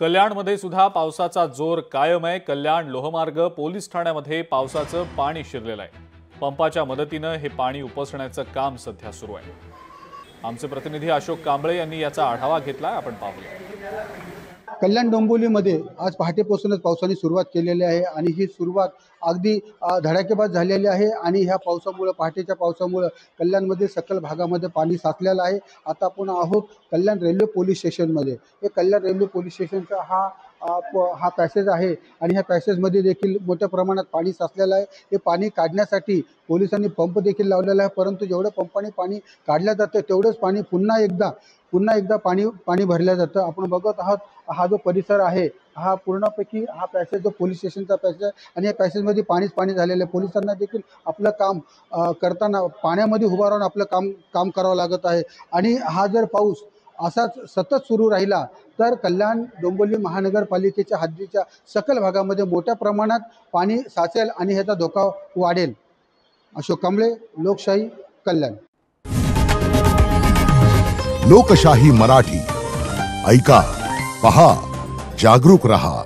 कल्याणमध्ये सुद्धा पावसाचा जोर कायम आहे। कल्याण लोहमार्ग पोलीस ठाण्यामध्ये पावसाचं पाणी शिरलेलं आहे। पंपाच्या मदतीने हे पाणी उपसण्याचं काम सध्या सुरू आहे। आमचे प्रतिनिधी अशोक कांबळे यांनी याचा आढावा घेतलाय, आपण पाहूया। कल्याण डोंबिवलीमध्ये आज पहाटेपासूनच पावसाने सुरुवात केलेली आहे आणि ही सुरुवात अगदी धडाकेबाज झालेली आहे आणि ह्या पावसामुळे पहाटेच्या पावसामुळे कल्याणमध्ये सकल भागामध्ये पाणी साचलेलं आहे। आता आपण आहोत कल्याण रेल्वे पोलीस स्टेशनमध्ये। हे कल्याण रेल्वे पोलीस स्टेशनचा हा पॅसेज आहे आणि ह्या पॅसेजमध्ये देखील मोठ्या प्रमाणात पाणी साचलेलं आहे। हे पाणी काढण्यासाठी पोलिसांनी पंप देखील लावलेला आहे, परंतु जेवढं पंपाने पाणी काढलं जातं तेवढंच पाणी पुन्हा एकदा पाणी भरलं जातं। आपण बघत आहोत हा जो परिसर आहे हा पूर्णपैकी हा पॅसेज जो पोलीस स्टेशनचा पॅसेज आहे आणि या पॅसेजमध्ये पाणी झालेलं आहे। पोलिसांना देखील आपलं काम करताना पाण्यामध्ये उभं राहून आपलं काम करावं लागत आहे आणि हा जर पाऊस असाच सतत सुरू राहिला तर कल्याण डोंबिवली महानगरपालिकेच्या हद्दीच्या सकल भागामध्ये मोठ्या प्रमाणात पाणी साचेल आणि ह्याचा धोका वाढेल। अशोक कांबळे, लोकशाही, कल्याण। लोकशाही मराठी ऐका, पहा, जागरूक रहा।